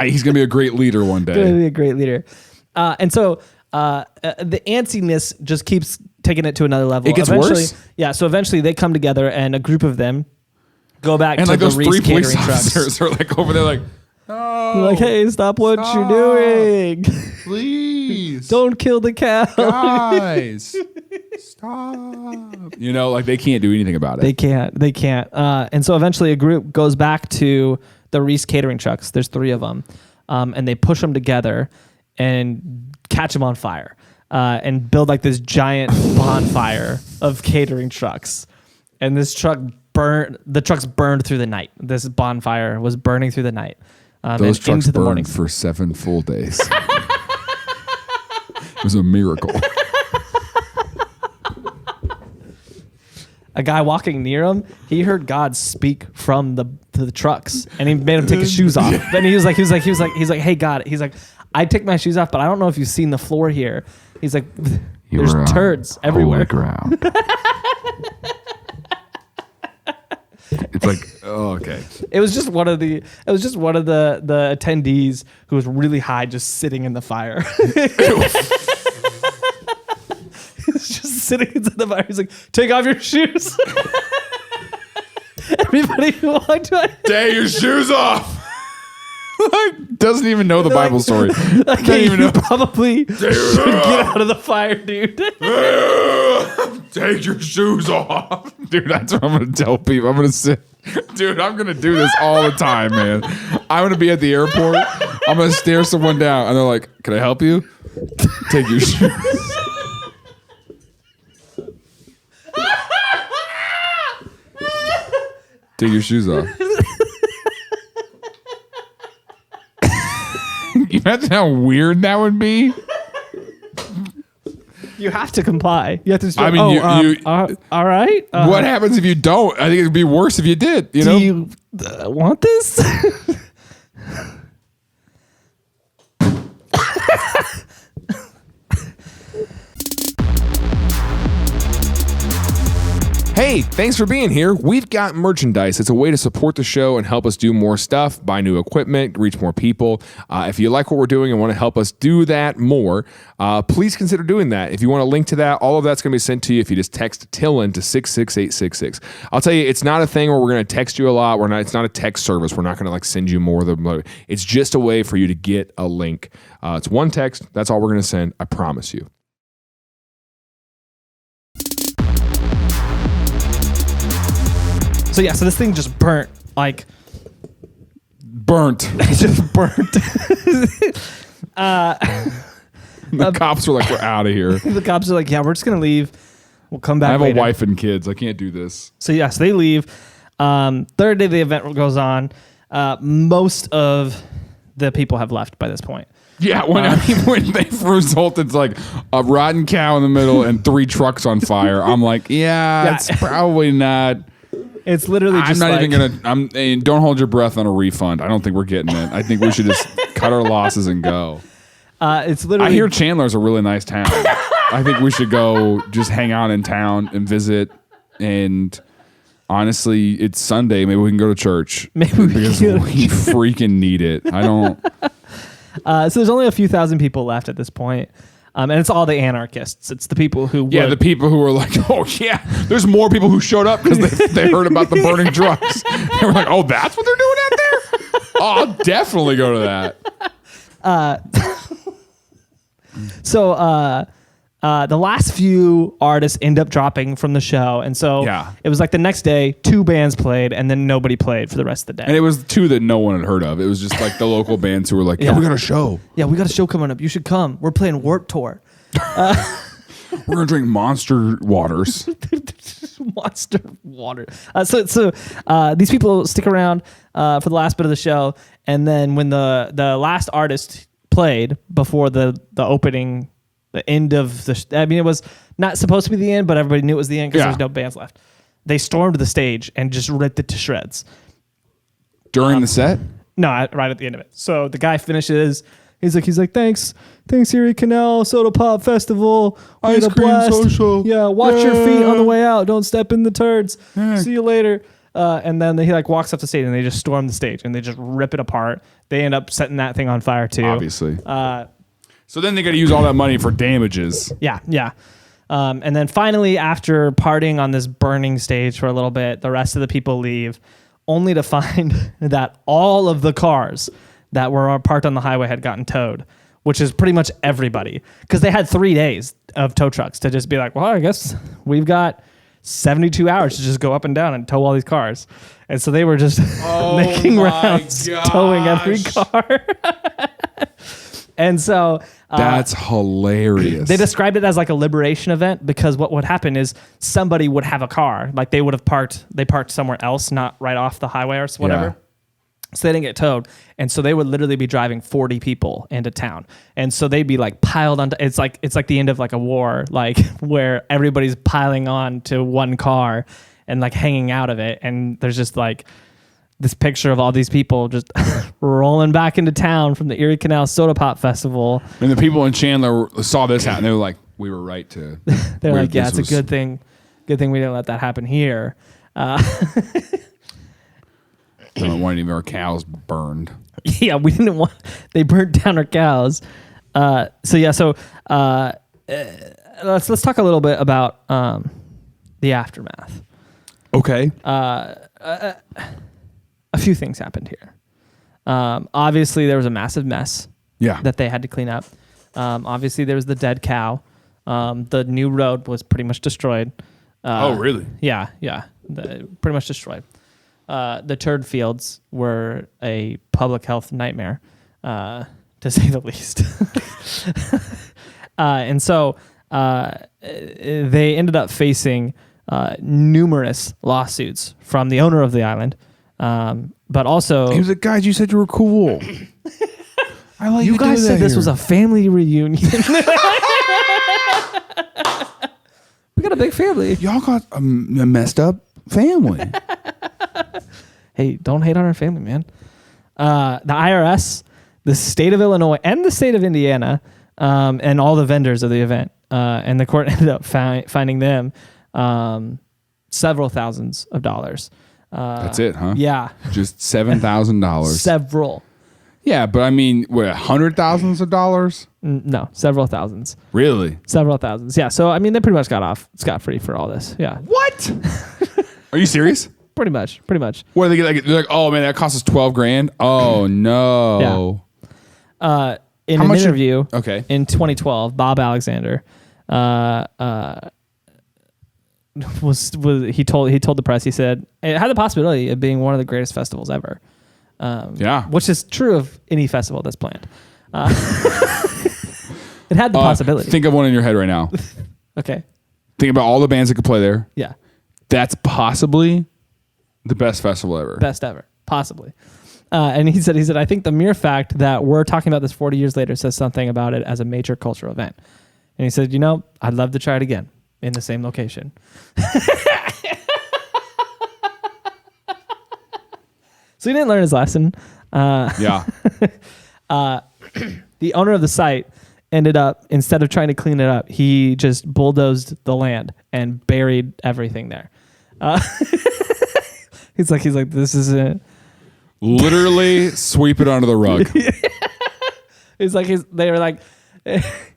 He's gonna be a great leader one day. Gonna be a great leader. And so the antsiness just keeps taking it to another level. It gets eventually, worse? Yeah, so eventually they come together and a group of them go back And to like the those Reese three catering police trucks. officers are like over there like, no, Like, hey, stop what you're doing. please. Don't kill the cow. Guys, stop. You know, like they can't do anything about it. They can't. And so eventually a group goes back to the Reese catering trucks. There's 3 of them. And they push them together and catch them on fire. And build like this giant bonfire of catering trucks. And the trucks burned through the night. This bonfire was burning through the night. Those and trucks into the burned morning. for 7 full days. It was a miracle. A guy walking near him, he heard God speak from the trucks, and he made him take his shoes off. Then he was like, hey God, he's like, I take my shoes off, but I don't know if you've seen the floor here. He's like, there's turds everywhere. Ground. It's like, oh, okay. It was just one of the attendees who was really high, just sitting in the fire. He's just sitting inside the fire. He's like, take off your shoes. Everybody who walked by, Take your shoes off. Like, doesn't even know the Bible story. like, Doesn't hey, even you know. probably should get out of the fire, dude. Take your shoes off. Dude, that's what I'm going to tell people. I'm going to say, dude, I'm going to do this all the time, man. I'm going to be at the airport. I'm going to stare someone down. And they're like, can I help you? Take your shoes. Take your shoes off. You imagine how weird that would be? You have to comply. You have to. I mean, all right. What happens if you don't? I think it'd be worse if you did. You know? Do you want this? Hey, thanks for being here. We've got merchandise. It's a way to support the show and help us do more stuff, buy new equipment, reach more people. If you like what we're doing and want to help us do that more, please consider doing that. If you want a link to that, all of that's going to be sent to you if you just text TILLN to 66866. I'll tell you, it's not a thing where we're going to text you a lot. It's not a text service. We're not going to like send you more. It's just a way for you to get a link. It's one text. That's all we're going to send. I promise you. So yeah, so this thing just burnt, like Burnt. it just burnt. The cops were like, we're out of here. The cops are like, yeah, we're just gonna leave. We'll come back. I have later. a wife and kids. I can't do this. So yeah, so they leave. Third day the event goes on. Most of the people have left by this point. Yeah, when they've resulted like a rotten cow in the middle and 3 trucks on fire, I'm like, yeah. It's probably not. It's literally just I'm not like, even gonna. Don't hold your breath on a refund. I don't think we're getting it. I think we should just cut our losses and go. It's literally. I hear Chandler's a really nice town. I think we should go just hang out in town and visit. And honestly, it's Sunday. Maybe we can go to church. Maybe we because can. we freaking need it. I don't. So there's only a few thousand people left at this point. And it's all the anarchists. It's the people who Yeah, the people who were like, oh, yeah, there's more people who showed up because they heard about the burning trucks. They were like, oh, that's what they're doing out there? Oh, I'll definitely go to that. So the last few artists end up dropping from the show. And so it was like the next day, 2 bands played, and then nobody played for the rest of the day. And it was 2 that no one had heard of. It was just like the local bands who were like, yeah, we got a show. Yeah, we got a show coming up. You should come. We're playing Warped Tour. We're going to drink Monster Waters. Monster water. So these people stick around for the last bit of the show, and then when the last artist played before the opening, the end of the. I mean, it was not supposed to be the end, but everybody knew it was the end because there's no bands left. They stormed the stage and just ripped it to shreds During the set? No, right at the end of it. So the guy finishes. He's like, thanks, Erie Canal Soda Pop Festival. We had Ice a cream blast. social. Yeah, watch your feet on the way out. Don't step in the turds. Yeah. See you later. And then he like walks up the stage and they just storm the stage and they just rip it apart. They end up setting that thing on fire too. Obviously. So then they got to use all that money for damages. Yeah. And then finally, after partying on this burning stage for a little bit, the rest of the people leave, only to find that all of the cars that were parked on the highway had gotten towed, which is pretty much everybody. Because they had 3 days of tow trucks to just be like, well, I guess we've got 72 hours to just go up and down and tow all these cars. And so they were just making rounds, towing every car. And so that's hilarious. They described it as like a liberation event because what would happen is somebody would have a car, like they parked somewhere else, not right off the highway or whatever. Yeah. So they didn't get towed. And so they would literally be driving 40 people into town. And so they'd be like piled on. It's like the end of like a war, like where everybody's piling on to one car and like hanging out of it. And there's just like this picture of all these people just rolling back into town from the Erie Canal Soda Pop Festival. And the people in Chandler saw this happen. They were like, we were right to. They're like, yeah, it's a good thing. Good thing we didn't let that happen here. They don't want any of our cows burned. Yeah, we didn't want. They burnt down our cows. So let's talk a little bit about the aftermath. Okay. A few things happened here. Obviously, there was a massive mess. Yeah. That they had to clean up. Obviously, there was the dead cow. The new road was pretty much destroyed. Oh, really? Yeah. Pretty much destroyed. The turd fields were a public health nightmare, to say the least. And so they ended up facing numerous lawsuits from the owner of the island, but also... He was like, guys, you said you were cool. I like you guys said this was a family reunion. We got a big family. Y'all got a messed up family. Hey, don't hate on our family, man. The IRS, the state of Illinois, and the state of Indiana, and all the vendors of the event, and the court ended up finding them several thousands of dollars. That's it, huh? Yeah. Just $7,000. Several. Yeah, but I mean, what, hundred thousands of dollars? No, several thousands. Really? Several thousands. Yeah. So I mean, they pretty much got off scot-free for all this. Yeah. What? Are you serious? Pretty much. What do they get? Like, they're like, oh man, that cost us $12,000. Oh no. Yeah. In How an much interview, okay, in 2012, Bob Alexander, he told the press, he said it had the possibility of being one of the greatest festivals ever. Yeah, which is true of any festival that's planned. It had the possibility. Think of one in your head right now. Okay. Think about all the bands that could play there. Yeah. That's possibly the best festival ever. Best ever, possibly. And he said, I think the mere fact that we're talking about this 40 years later says something about it as a major cultural event. And he said, I'd love to try it again in the same location. So he didn't learn his lesson. Yeah. The owner of the site ended up, instead of trying to clean it up, he just bulldozed the land and buried everything there. He's like, this isn't. Literally sweep it under the rug. It's like they were like,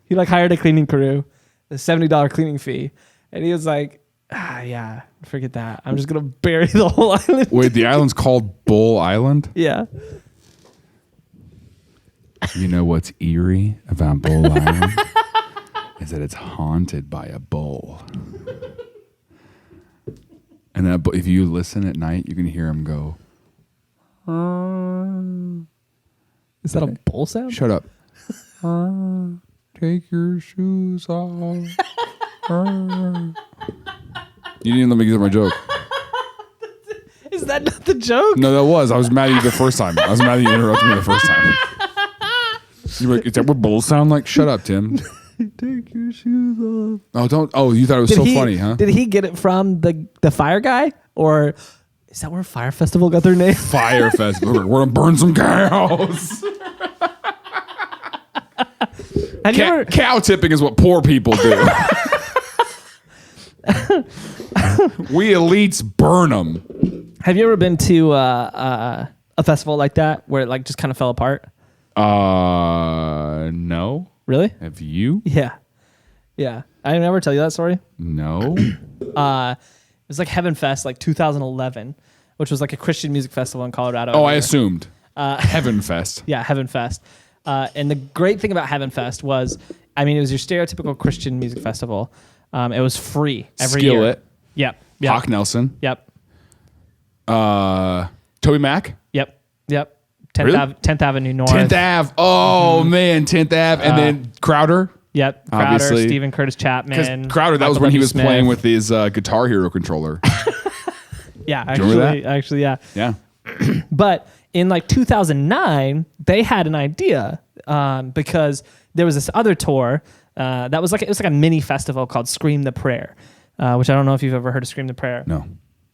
he like hired a cleaning crew, a $70 cleaning fee, and he was like, yeah, forget that. I'm just gonna bury the whole island. Wait, the island's called Bull Island? Yeah. You know what's eerie about Bull Island? Is that it's haunted by a bull. And that, if you listen at night, you can hear him go. Is that a bull sound? Shut up. Take your shoes off. You didn't even let me get my joke. Is that not the joke? No, that was. I was mad at you the first time. I was mad that you interrupted me the first time. You were like, is that what bulls sound like? Shut up, Tim. Take your shoes off. Oh, don't. Oh, you thought it was so funny, huh? Did he get it from the fire guy? Or is that where Fyre Festival got their name? Fyre Festival. We're going to burn some cows. Cow tipping is what poor people do. We elites burn them. Have you ever been to a festival like that where it like just kind of fell apart? No. Really? Have you? Yeah. Yeah. I didn't ever tell you that story. No. It was like Heaven Fest, like 2011, which was like a Christian music festival in Colorado. Oh, I assumed. Heaven Fest. Yeah, Heaven Fest. And the great thing about Heaven Fest was, I mean, it was your stereotypical Christian music festival. It was free every year. Skillet. Yep. Hawk Nelson. Yep. Toby Mac. Yep. 10th, Really? 10th Avenue North. 10th Ave. Oh man, 10th Ave, and then Crowder. Yep. Crowder, Obviously. Stephen Curtis Because Chapman. Crowder, that was Michael when he W. was Smith. playing with his Guitar Hero controller. Yeah, you remember actually, yeah. Yeah. But in like 2009, they had an idea because there was this other tour that was it was like a mini festival called Scream the Prayer, which I don't know if you've ever heard of Scream the Prayer. No.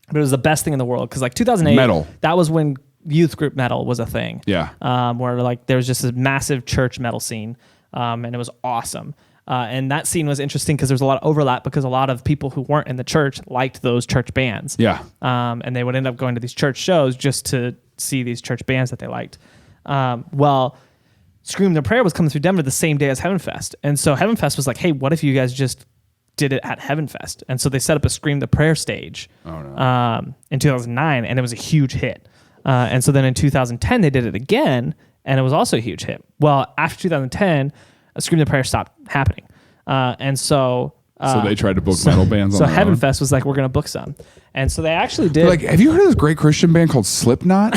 But it was the best thing in the world because like 2008, Metal. that was when youth group metal was a thing. Yeah. Where like there was just a massive church metal scene, and it was awesome. And that scene was interesting because there was a lot of overlap because a lot of people who weren't in the church liked those church bands. Yeah. And they would end up going to these church shows just to see these church bands that they liked. Well, Scream the Prayer was coming through Denver the same day as Heaven Fest. And so Heaven Fest was like, hey, what if you guys just did it at Heaven Fest? And so they set up a Scream the Prayer stage in 2009, and it was a huge hit. And so then in 2010, they did it again, and it was also a huge hit. Well, after 2010, Scream the Prayer stopped happening. And so... So they tried to book metal bands So on their Heaven own? Fest was like, we're going to book some. And so they actually did... Like, have you heard of this great Christian band called Slipknot?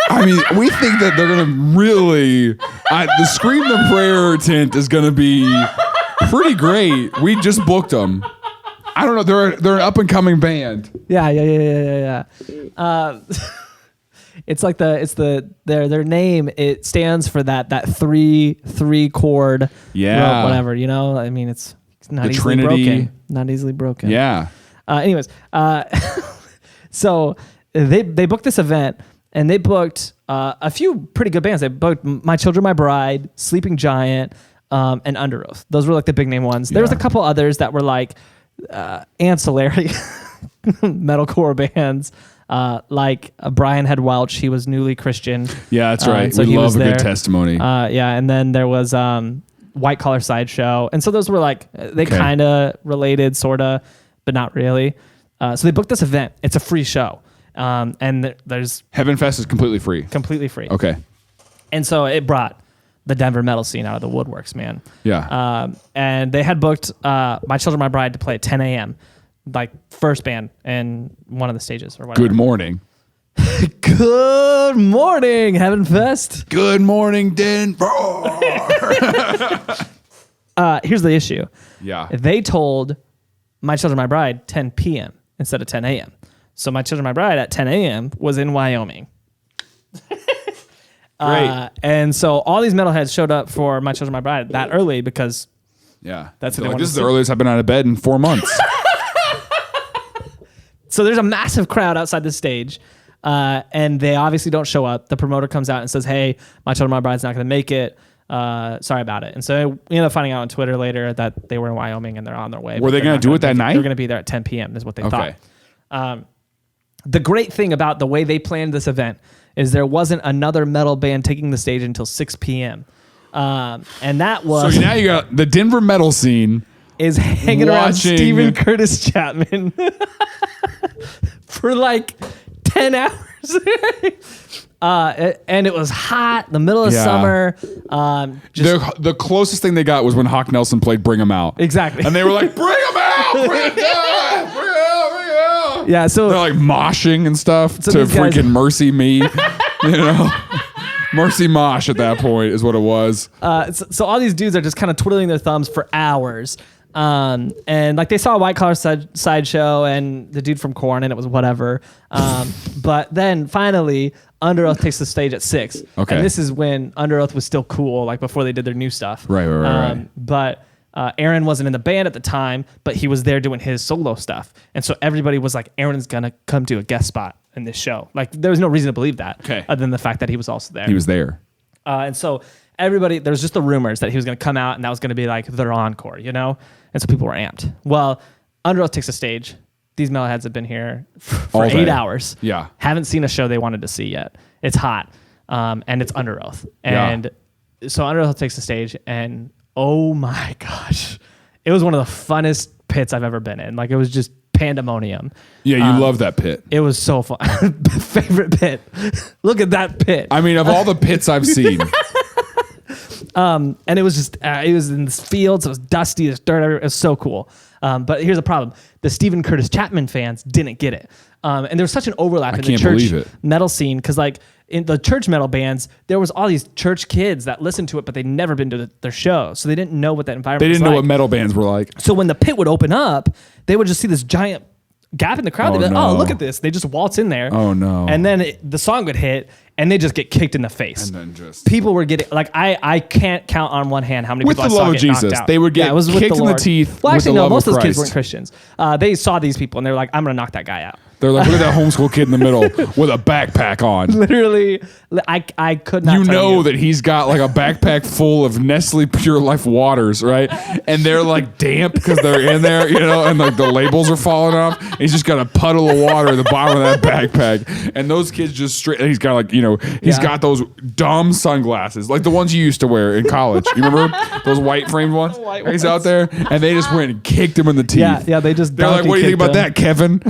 I mean, we think that they're going to really... the Scream the Prayer tent is going to be pretty great. We just booked them. I don't know. They're an up-and-coming band. Yeah. It's like their name. It stands for that three chord. Yeah. Whatever, you know. I mean, it's not The easily Trinity. broken. Not easily broken. Yeah. Anyways, so they booked this event and they booked a few pretty good bands. They booked My Children, My Bride, Sleeping Giant, and Under Oath. Those were like the big name ones. There was a couple others that were like ancillary metalcore bands. Like Brian Head Welch, he was newly Christian. Yeah, that's right. So we he love was a there. good testimony. Yeah, and then there was White Collar Sideshow, and so those were like they kind of related, sorta, but not really. So they booked this event. It's a free show, and there's Heaven Fest is completely free. completely free. Okay. And so it brought the Denver metal scene out of the woodworks, man. Yeah. And they had booked My Children, My Bride to play at 10 a.m. like first band in one of the stages or whatever. Good morning. Good morning, Heaven Fest. Good morning, Denver. Here's the issue. Yeah. They told My Children, My Bride 10 p.m. instead of 10 a.m. So My Children, My Bride at 10 a.m. was in Wyoming. Great. And so all these metalheads showed up for My Children, My Bride that early because Yeah. That's what They're they like, want this to is the see. earliest I've been out of bed in 4 months. so there's a massive crowd outside the stage. And they obviously don't show up. The promoter comes out and says, hey, My Children, My Bride's not going to make it. Sorry about it. And so we ended up finding out on Twitter later that they were in Wyoming and they're on their way. Were they going to do it that night? They're going to be there at 10 p.m. is what they Okay. thought. The great thing about the way they planned this event is there wasn't another metal band taking the stage until 6 p.m. And that was So now you got the Denver metal scene. is hanging around watching- Stephen Curtis Chapman for like 10 hours. And it was hot, the middle of Yeah. summer. The closest thing they got was when Hawk Nelson played Bring 'Em Out. Exactly. And they were like, bring 'em out! Bring 'em out! Bring 'em out! Bring 'em out! Yeah, so They're like moshing and stuff to these guys- freaking Mercy Me. You know? Mercy Mosh at that point is what it was. so all these dudes are just kind of twiddling their thumbs for hours. And like they saw a White Collar Sideshow and the dude from Korn, and it was whatever. But then finally, Under Oath takes the stage at 6. Okay. And this is when Under Oath was still cool, like before they did their new stuff. Right. But Aaron wasn't in the band at the time, but he was there doing his solo stuff. And so everybody was like, Aaron's going to come do a guest spot in this show. Like there was no reason to believe that, Okay. other than the fact that he was also there. He was there. And so everybody, there was just the rumors that he was going to come out and that was going to be like their encore, you know? And so people were amped. Well, Under Oath takes the stage. These metalheads have been here for All day. 8 hours. Yeah. Haven't seen a show they wanted to see yet. It's hot. And it's Under Oath. And so Under Oath takes the stage and Oh my gosh. It was one of the funnest pits I've ever been in. Like, it was just pandemonium. Yeah, you love that pit. It was so fun. Favorite pit. Look at that pit. I mean, of all the pits I've seen. And it was just, it was in this field, so it was dusty, there's dirt everywhere. It was so cool. But here's the problem. The Stephen Curtis Chapman fans didn't get it. And there was such an overlap in the church metal scene, because like in the church metal bands, there was all these church kids that listened to it, but they'd never been to their show. So they didn't know what that environment was like. They didn't know what metal bands were like. So when the pit would open up, they would just see this giant gap in the crowd. They'd be like, oh, look at this. They just waltz in there. Oh, no. And then the song would hit, and they just get kicked in the face. And then just... People were getting, like, I can't count on one hand how many with people the I saw love of get Jesus. knocked out. They would get kicked in the teeth. Well, actually, with the no, love most of those kids Christ. weren't Christians. They saw these people, and they were like, I'm going to knock that guy out. They're like, look at that homeschool kid in the middle with a backpack on. Literally, I could not You tell know you. that he's got like a backpack full of Nestle Pure Life waters, right? And they're like damp because they're in there, you know, and like the labels are falling off. And he's just got a puddle of water at the bottom of that backpack. And those kids just straight, and he's got like, you know, he's got those dumb sunglasses, like the ones you used to wear in college. You remember those white framed ones? He's out there, and they just went and kicked him in the teeth. Yeah, they just They're like, what do you think about that, Kevin?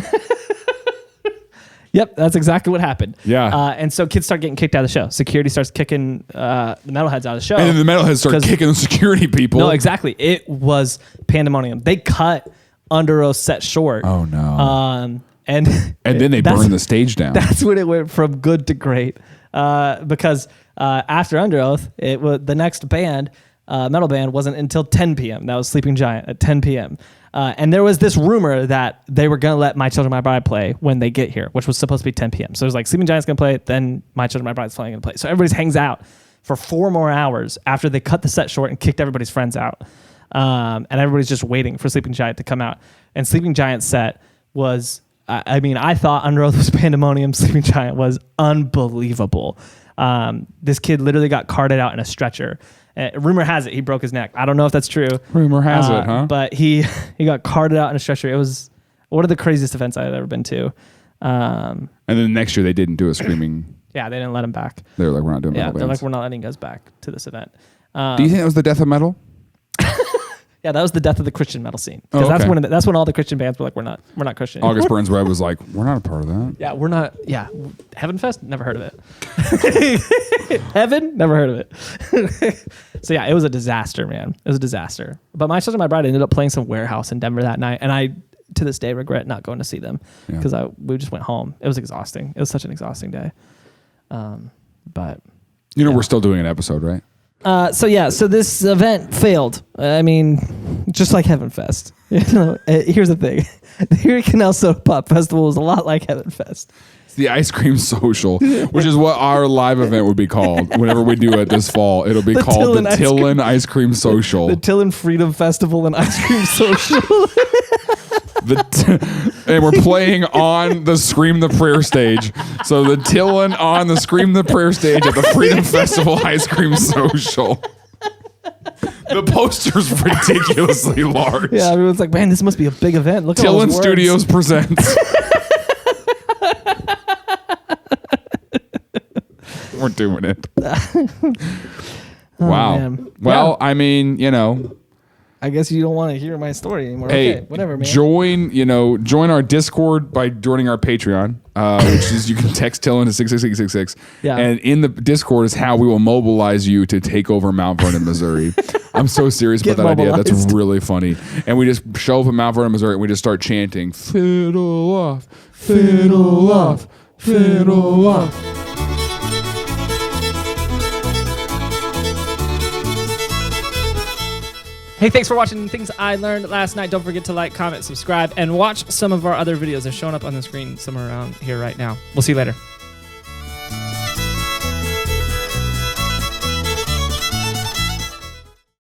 Yep, that's exactly what happened. Yeah. And so kids start getting kicked out of the show. Security starts kicking the metalheads out of the show. And then the metalheads start kicking the security people. No, exactly. It was pandemonium. They cut Under Oath set short. Oh, no. And then they burned the stage down. That's when it went from good to great. Because after Under Oath, it was the next band, metal band, wasn't until 10 p.m. That was Sleeping Giant at 10 p.m. And there was this rumor that they were going to let My Children, My Bride play when they get here, which was supposed to be 10 p.m. So it was like Sleeping Giant's going to play, then My Children, My Bride's playing going to play. So everybody hangs out for 4 more hours after they cut the set short and kicked everybody's friends out. And everybody's just waiting for Sleeping Giant to come out. And Sleeping Giant's set was, I thought Under Oath was pandemonium. Sleeping Giant was unbelievable. This kid literally got carted out in a stretcher. Rumor has it he broke his neck. I don't know if that's true. Rumor has it, huh? But he got carted out in a stretcher. It was one of the craziest events I've ever been to. And then next year they didn't do a screaming. Yeah, they didn't let him back. They were like, we're not doing metal they're bands. like, we're not letting us back to this event. Do you think that was the death of metal? Yeah, that was the death of the Christian metal scene. Oh, Because okay. that's when all the Christian bands were like, we're not Christian anymore. August Burns Red was like, we're not a part of that. Yeah, we're not. Yeah, Heaven Fest, never heard of it. Heaven, never heard of it. So yeah, it was a disaster, man. It was a disaster. But My Children, My Bride ended up playing some warehouse in Denver that night, and I, to this day, regret not going to see them because we just went home. It was exhausting. It was such an exhausting day. But you know, we're still doing an episode, right? So this event failed. I mean, just like Heaven Fest. You know, here's the thing: the Erie Canal Soda Pop Festival was a lot like Heaven Fest. It's the Ice Cream Social, which is what our live event would be called. Whenever we do it this fall, it'll be called the TILLN Ice Cream Social. The TILLN Freedom Festival and Ice Cream Social. And we're playing on the Scream the Prayer stage. So the TILLN on the Scream the Prayer stage at the Freedom Festival Ice Cream Social. The poster's ridiculously large. Yeah, everyone's like, man, this must be a big event. Look at all TILLN those words. Studios presents. We're doing it. Wow. Man. Well, I mean, you know. I guess you don't want to hear my story anymore. Hey, okay, whatever, man. Join our Discord by joining our Patreon, which is you can text TILLN to 66666. Yeah. And in the Discord is how we will mobilize you to take over Mount Vernon, Missouri. I'm so serious about that idea. That's really funny. And we just show up in Mount Vernon, Missouri, and we just start chanting, "Fiddle off, fiddle off, fiddle off." Hey, thanks for watching Things I Learned Last Night. Don't forget to like, comment, subscribe, and watch some of our other videos. They're showing up on the screen somewhere around here right now. We'll see you later.